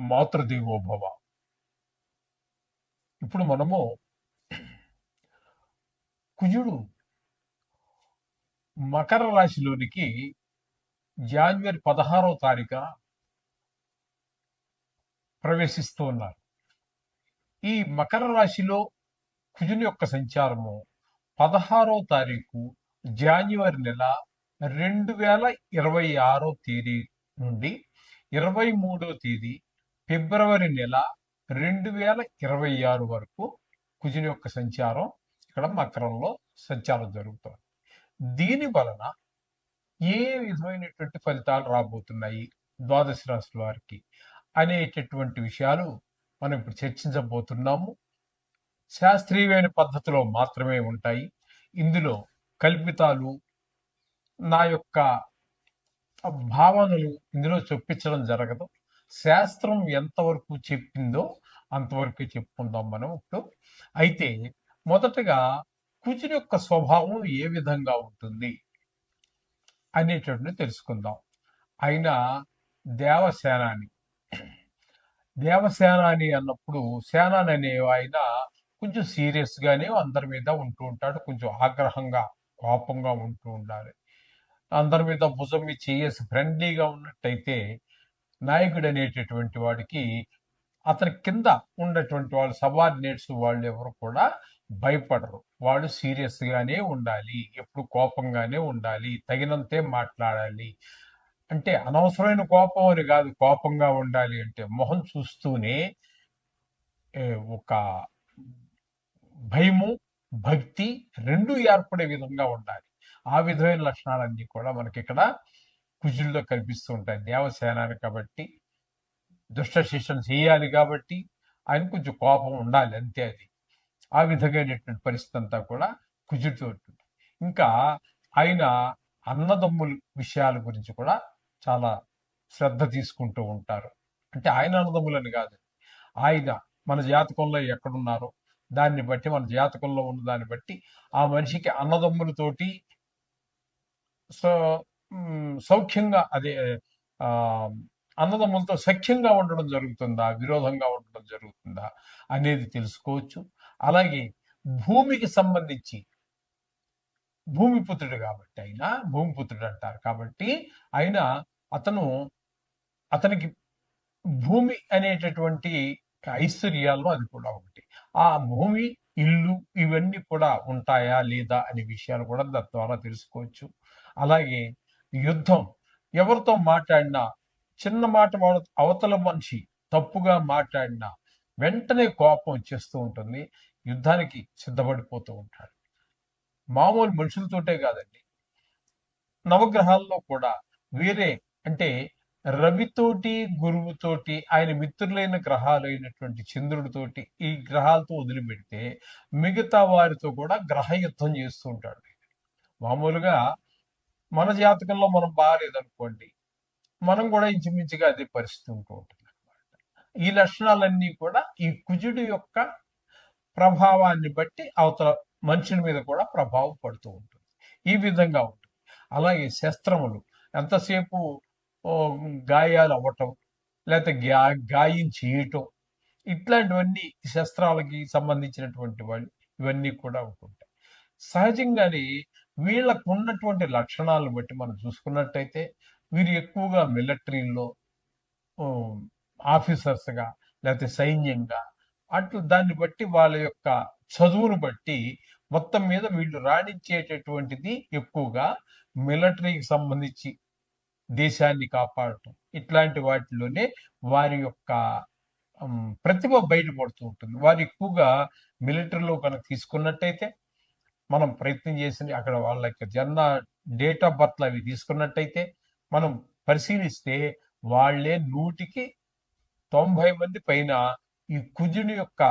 మాతృదేవో భవ. ఇప్పుడు మనము కుజుడు మకర రాశిలోనికి జనవరి 16వ తారీఖున ప్రవేశిస్తూ ఉన్నారు. ఈ మకర రాశిలో కుజుని యొక్క సంచారము 16వ తారీఖు జనవరి నెల 2026వ తేదీ నుండి 23వ తేదీ ఫిబ్రవరి నెల 2026 వరకు కుజుని యొక్క సంచారం ఇక్కడ మకరంలో సంచారం జరుగుతుంది. దీని వలన ఏ విధమైనటువంటి ఫలితాలు రాబోతున్నాయి ద్వాదశ రాశుల వారికి అనేటటువంటి విషయాలు మనం ఇప్పుడు చర్చించబోతున్నాము. శాస్త్రీయమైన పద్ధతిలో మాత్రమే ఉంటాయి. ఇందులో కల్పితాలు, నా యొక్క భావనలు ఇందులో చొప్పించడం జరగదు. శాస్త్రం ఎంతవరకు చెప్పిందో అంతవరకు చెప్పుకుందాం మనం ఇప్పుడు. అయితే మొదటగా కుజుని యొక్క స్వభావం ఏ విధంగా ఉంటుంది అనేటటువంటి తెలుసుకుందాం. ఆయన దేవసేనాని. దేవసేనాని అన్నప్పుడు సేనాని అనే ఆయన కొంచెం సీరియస్ గానే అందరి మీద ఉంటూ ఉంటాడు. కొంచెం ఆగ్రహంగా, కోపంగా ఉంటూ ఉండాలి. అందరి మీద భుజం మీద చేసి ఫ్రెండ్లీగా ఉన్నట్టయితే నాయకుడు అనేటటువంటి వాడికి అతని కింద ఉన్నటువంటి వాళ్ళు సబార్డినేట్స్ వాళ్ళు ఎవరు కూడా భయపడరు. వాళ్ళు సీరియస్ గానే ఉండాలి, ఎప్పుడు కోపంగానే ఉండాలి, తగినంతే మాట్లాడాలి. అంటే అనవసరమైన కోపం అని కాదు, కోపంగా ఉండాలి అంటే మొహం చూస్తూనే ఒక భయము, భక్తి రెండు ఏర్పడే విధంగా ఉండాలి. ఆ విధమైన లక్షణాలన్నీ కూడా మనకి ఇక్కడ కుజుల్లో కనిపిస్తూ ఉంటాయి. దేవసేనాని కాబట్టి, దుష్ట శిక్షణ చేయాలి కాబట్టి ఆయన కొంచెం కోపం ఉండాలి, అంతే. అది ఆ విధమైనటువంటి పరిస్థితి అంతా కూడా కుజుడితో ఉంటుంది. ఇంకా ఆయన అన్నదమ్ముల విషయాల గురించి కూడా చాలా శ్రద్ధ తీసుకుంటూ ఉంటారు. అంటే ఆయన అన్నదమ్ములని కాదు, ఆయన మన జాతకంలో ఎక్కడున్నారో దాన్ని బట్టి, మన జాతకంలో ఉన్న దాన్ని బట్టి ఆ మనిషికి అన్నదమ్ములతోటి సౌఖ్యంగా, అదే అన్నదమ్ములతో సఖ్యంగా ఉండడం జరుగుతుందా, విరోధంగా ఉండడం జరుగుతుందా అనేది తెలుసుకోవచ్చు. అలాగే భూమికి సంబంధించి, భూమిపుత్రుడు కాబట్టి ఆయన భూమిపుత్రుడు అంటారు కాబట్టి ఆయన అతనికి భూమి అనేటటువంటి ఐశ్వర్యాల్లో అది కూడా ఒకటి. ఆ భూమి, ఇల్లు ఇవన్నీ కూడా ఉంటాయా లేదా అనే విషయాలు కూడా దాని ద్వారా తెలుసుకోవచ్చు. అలాగే యుద్ధం, ఎవరితో మాట్లాడినా చిన్న మాట అవతల మనిషి తప్పుగా మాట్లాడినా వెంటనే కోపం వచ్చేస్తూ ఉంటుంది, యుద్ధానికి సిద్ధపడిపోతూ ఉంటాడు. మామూలు మనుషులతోటే కాదండి, నవగ్రహాల్లో కూడా వేరే, అంటే రవితోటి, గురువుతోటి, ఆయన మిత్రులైన గ్రహాలైనటువంటి చంద్రుడితోటి, ఈ గ్రహాలతో వదిలిపెడితే మిగతా వారితో కూడా గ్రహ యుద్ధం చేస్తూ ఉంటాడు. మామూలుగా మన జాతకంలో మనం బాగాలేదనుకోండి, మనం కూడా ఇంచుమించుగా అదే పరిస్థితి ఉంటూ ఉంటుంది అనమాట. ఈ లక్షణాలన్నీ కూడా ఈ కుజుడి యొక్క ప్రభావాన్ని బట్టి అవతల మనుషుల మీద కూడా ప్రభావం పడుతూ ఉంటుంది. ఈ విధంగా ఉంటుంది. అలాగే శస్త్రములు, ఎంతసేపు గాయాలు అవ్వటం, లేకపోతే గాయం చేయటం, ఇట్లాంటివన్నీ శస్త్రాలకి సంబంధించినటువంటి వాళ్ళు ఇవన్నీ కూడా ఉంటుంటాయి. సహజంగానే వీళ్ళకు ఉన్నటువంటి లక్షణాలను బట్టి మనం చూసుకున్నట్టయితే వీరు ఎక్కువగా మిలిటరీలో ఆఫీసర్స్గా, లేకపోతే సైన్యంగా, అట్లు దాన్ని బట్టి వాళ్ళ యొక్క చదువును బట్టి మొత్తం మీద వీళ్ళు రాణించేటటువంటిది ఎక్కువగా మిలిటరీకి సంబంధించి దేశాన్ని కాపాడటం, ఇట్లాంటి వాటిలోనే వారి యొక్క ప్రతిభ బయటపడుతూ ఉంటుంది. వారు ఎక్కువగా మిలిటరీలో కనుక తీసుకున్నట్టయితే, మనం ప్రయత్నం చేసి అక్కడ వాళ్ళ యొక్క జన్మ డేట్ ఆఫ్ బర్త్ అవి తీసుకున్నట్టయితే మనం పరిశీలిస్తే వాళ్ళే 100కి 90 మంది పైన ఈ కుజుని యొక్క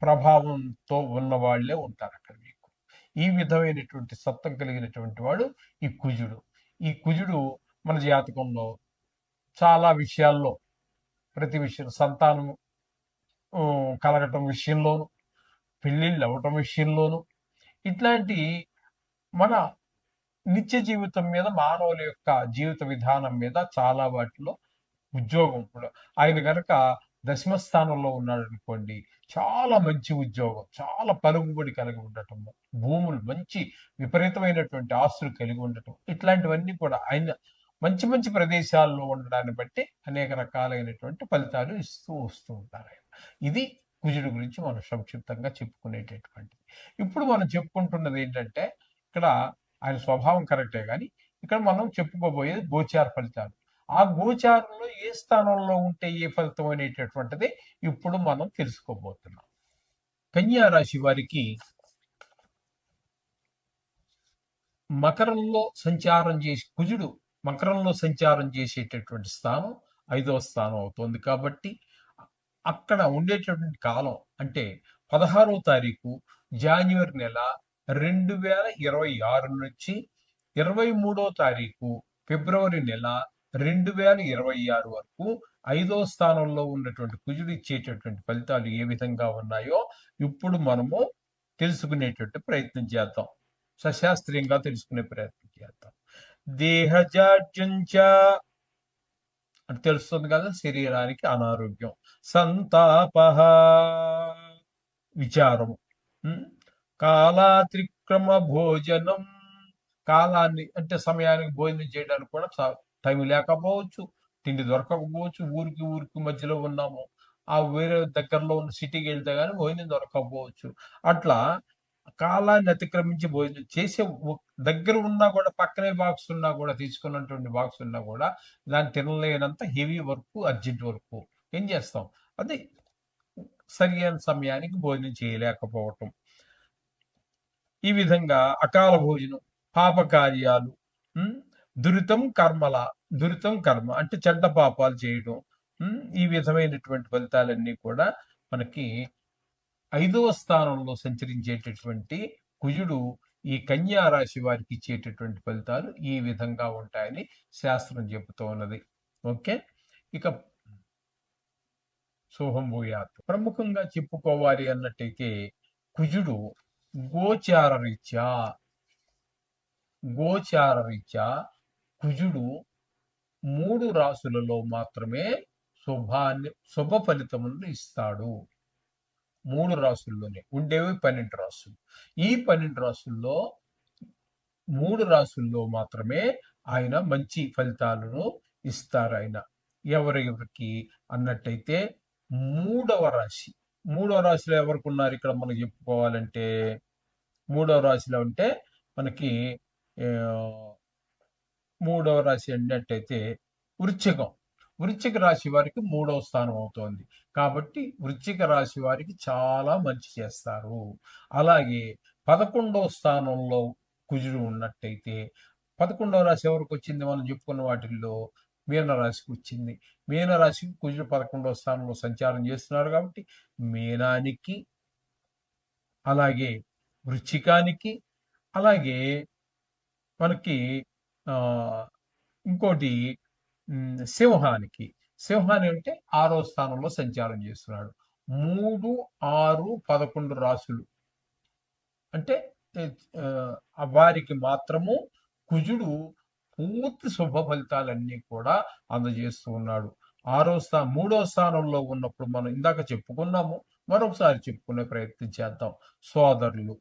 ప్రభావంతో ఉన్న వాళ్ళే ఉంటారు అక్కడ మీకు. ఈ విధమైనటువంటి సత్వం కలిగినటువంటి వాడు ఈ కుజుడు. ఈ కుజుడు మన జాతకంలో చాలా విషయాల్లో, ప్రతి విషయం, సంతానం కలగటం విషయంలోను, పెళ్ళిళ్ళు అవ్వటం విషయంలోను, ఇట్లాంటి మన నిత్య జీవితం మీద, మానవుల యొక్క జీవిత విధానం మీద చాలా వాటిలో, ఉద్యోగం కూడా ఆయన కనుక దశమ స్థానంలో ఉన్నాడు అనుకోండి, చాలా మంచి ఉద్యోగం, చాలా పలుకుబడి కలిగి ఉండటము, భూములు మంచి విపరీతమైనటువంటి ఆస్తులు కలిగి ఉండటం, ఇట్లాంటివన్నీ కూడా ఆయన మంచి మంచి ప్రదేశాల్లో ఉండడాన్ని బట్టి అనేక రకాలైనటువంటి ఫలితాలు ఇస్తూ వస్తూ ఉంటారు ఆయన. ఇది కుజుడు గురించి మనం సంక్షిప్తంగా చెప్పుకునేటటువంటిది. ఇప్పుడు మనం చెప్పుకుంటున్నది ఏంటంటే, ఇక్కడ ఆయన స్వభావం కరెక్టే గాని, ఇక్కడ మనం చెప్పుకోబోయేది గోచార ఫలితాలు. ఆ గోచారంలో ఏ స్థానంలో ఉంటే ఏ ఫలితం అనేటటువంటిది ఇప్పుడు మనం తెలుసుకోబోతున్నాం. కన్యా రాశి వారికి మకరంలో సంచారం చేసి కుజుడు మకరంలో సంచారం చేసేటటువంటి స్థానం 5వ స్థానం అవుతుంది కాబట్టి అక్కడ ఉండేటటువంటి కాలం అంటే 16వ తారీఖు జాన్యువరి నెల 2026 నుంచి 23వ తారీఖు ఫిబ్రవరి నెల 2026 వరకు 5వ స్థానంలో ఉన్నటువంటి కుజుడు ఇచ్చేటటువంటి ఫలితాలు ఏ విధంగా ఉన్నాయో ఇప్పుడు మనము తెలుసుకునేటువంటి ప్రయత్నం చేద్దాం. సశాస్త్రీయంగా తెలుసుకునే ప్రయత్నం చేద్దాం. దేహజాడ్యంచ అని తెలుస్తుంది కదా, శరీరానికి అనారోగ్యం, సంతాప, విచారము, కాలాత్రిక్రమ భోజనం, కాలాన్ని అంటే సమయానికి భోజనం చేయడానికి కూడా టైం లేకపోవచ్చు, తిండి దొరకకపోవచ్చు, ఊరికి ఊరికి మధ్యలో ఉన్నాము, ఆ వేరే దగ్గరలో ఉన్న సిటీకి వెళ్తే కానీ భోజనం దొరకకపోవచ్చు. అట్లా కాలాన్ని అతిక్రమించి భోజనం చేసే దగ్గర ఉన్నా కూడా, పక్కనే బాక్స్ ఉన్నా కూడా, తీసుకున్నటువంటి బాక్స్ ఉన్నా కూడా దాన్ని తినలేనంత హెవీ వర్క్, అర్జెంట్ వర్క్ ఏం చేస్తాం, అది సరి అయిన సమయానికి భోజనం చేయలేకపోవటం. ఈ విధంగా అకాల భోజనం, పాపకార్యాలు, దురితం కర్మ అంటే చెడ్డ పాపాలు చేయడం, ఈ విధమైనటువంటి ఫలితాలన్నీ కూడా మనకి 5వ స్థానంలో సంచరించేటటువంటి కుజుడు ఈ కన్యా రాశి వారికి ఇచ్చేటటువంటి ఫలితాలు ఈ విధంగా ఉంటాయని శాస్త్రం చెబుతూ ఉన్నది. ఓకే, ఇక శుభం భూయాత్. ప్రముఖంగా చెప్పుకోవాలి అన్నట్టయితే కుజుడు గోచారరీత్యా కుజుడు 3 రాశులలో మాత్రమే శుభ ఫలితములను ఇస్తాడు. 3 రాశుల్లోనే ఉండేవి 12 రాశులు. ఈ 12 రాశుల్లో 3 రాశుల్లో మాత్రమే ఆయన మంచి ఫలితాలను ఇస్తారు. ఆయన ఎవరెవరికి అన్నట్టయితే మూడవ రాశిలో ఎవరికి ఉన్నారు ఇక్కడ మనం చెప్పుకోవాలంటే, 3వ రాశిలో అంటే మనకి 3వ రాశి అన్నట్టయితే వృశ్చిక రాశి వారికి 3వ స్థానం అవుతోంది కాబట్టి వృశ్చిక రాశి వారికి చాలా మంచి చేస్తారు. అలాగే 11వ స్థానంలో కుజుడు ఉన్నట్టయితే 11వ రాశి ఎవరికి వచ్చింది, మనం చెప్పుకున్న వాటిల్లో మీనరాశికి వచ్చింది. మీనరాశికి కుజుడు 11వ స్థానంలో సంచారం చేస్తున్నారు కాబట్టి మీనానికి, అలాగే వృశ్చికానికి, అలాగే మనకి ఇంకోటి సింహానికి అంటే 6వ స్థానంలో సంచారం చేస్తున్నాడు. 3, 6, 11 రాశులు అంటే వారికి మాత్రము కుజుడు పూర్తి శుభ ఫలితాలన్నీ కూడా అందజేస్తూ ఉన్నాడు. 3వ స్థానంలో ఉన్నప్పుడు మనం ఇందాక చెప్పుకున్నాము, మరొకసారి చెప్పుకునే ప్రయత్నం చేద్దాం. సోదరులు,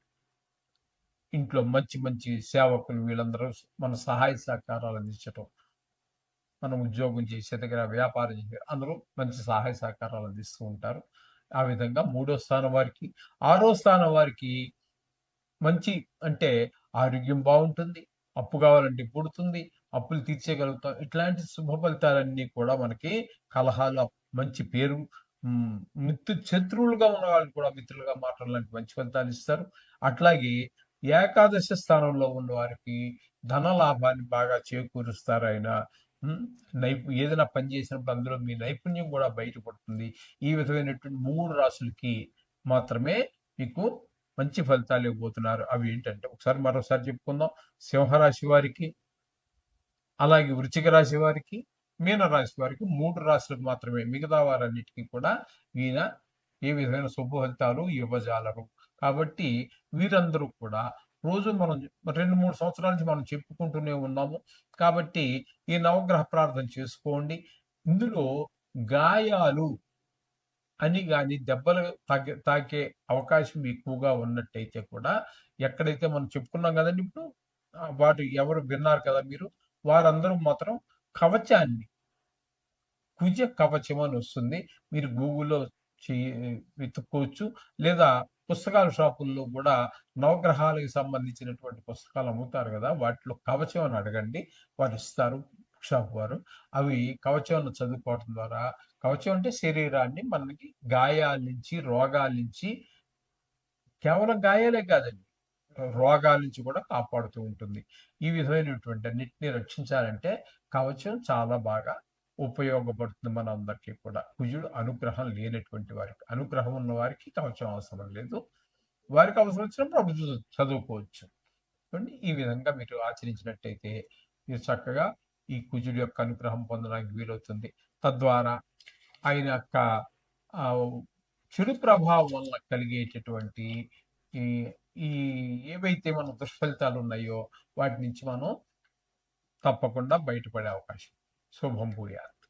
ఇంట్లో మంచి మంచి సేవకులు, వీళ్ళందరూ మన సహాయ సహకారాలు అందించటం, మనం ఉద్యోగం చేసే దగ్గర, వ్యాపారం చేసే అందరూ మంచి సహాయ సహకారాలు అందిస్తూ ఉంటారు. ఆ విధంగా 3వ స్థానం వారికి, 6వ స్థానం వారికి మంచి అంటే ఆరోగ్యం బాగుంటుంది, అప్పు కావాలంటే పుడుతుంది, అప్పులు తీర్చేయగలుగుతాం. ఇట్లాంటి శుభ ఫలితాలన్నీ కూడా మనకి కలహాలు, మంచి పేరు, శత్రువులుగా ఉన్న వాళ్ళు కూడా మిత్రులుగా మాట్లాడాలంటే లాంటి మంచి ఫలితాలు ఇస్తారు. అట్లాగే ఏకాదశ స్థానంలో ఉన్న వారికి ధన లాభాన్ని బాగా చేకూరుస్తారు. ఆయన ఏదైనా పని చేసినప్పుడు అందులో మీ నైపుణ్యం కూడా బయటపడుతుంది. ఈ విధమైనటువంటి 3 రాశులకి మాత్రమే మీకు మంచి ఫలితాలు ఇవ్వబోతున్నారు. అవి ఏంటంటే మరోసారి చెప్పుకుందాం. సింహరాశి వారికి, అలాగే వృశ్చిక రాశి వారికి, మీనరాశి వారికి 3 రాశులకు మాత్రమే, మిగతా వారన్నిటికీ కూడా ఈయన ఏ విధమైన శుభ ఫలితాలు ఇవ్వజాలరు. కాబట్టి వీరందరూ కూడా రోజు మనం 2-3 సంవత్సరాల నుంచి మనం చెప్పుకుంటూనే ఉన్నాము. కాబట్టి ఈ నవగ్రహ ప్రార్థన చేసుకోండి. ఇందులో గాయాలు అని గాని దెబ్బలు తాకే అవకాశం ఎక్కువగా ఉన్నట్టయితే కూడా ఎక్కడైతే మనం చెప్పుకున్నాం కదండి ఇప్పుడు వాటి ఎవరు విన్నారు కదా మీరు, వారందరూ మాత్రం కవచాన్ని, కుజ కవచం అని వస్తుంది. మీరు గూగుల్‌లో వెతుక్కోవచ్చు. లేదా పుస్తకాల షాపుల్లో కూడా నవగ్రహాలకు సంబంధించినటువంటి పుస్తకాలు అమ్ముతారు కదా! వాటిలో కవచం అని అడగండి. వారు ఇస్తారు బుక్ షాప్ వారు. అవి కవచంను చదువుకోవటం ద్వారా, కవచం అంటే శరీరాన్ని మనకి గాయాల నుంచి, రోగాల నుంచి, కేవలం గాయాలే కాదండి, రోగాల నుంచి కూడా కాపాడుతూ ఉంటుంది. ఈ విధమైనటువంటి అన్నిటిని రక్షించాలంటే కవచం చాలా బాగా ఉపయోగపడుతుంది మనందరికీ కూడా. కుజుడు అనుగ్రహం లేనటువంటి వారికి, అనుగ్రహం ఉన్న వారికి కవచం అవసరం లేదు. వారికి అవసరం వచ్చినప్పుడు అప్పుడు చదువుకోవచ్చు. చూడండి, ఈ విధంగా మీరు ఆచరించినట్టయితే మీరు చక్కగా ఈ కుజుడి యొక్క అనుగ్రహం పొందడానికి వీలవుతుంది. తద్వారా ఆయన యొక్క ఆ, చెడు ప్రభావం వల్ల కలిగేటటువంటి ఈ ఈ ఏవైతే మన దుష్ఫలితాలు ఉన్నాయో వాటి నుంచి మనం తప్పకుండా బయటపడే అవకాశం. శుభం భూయాత్.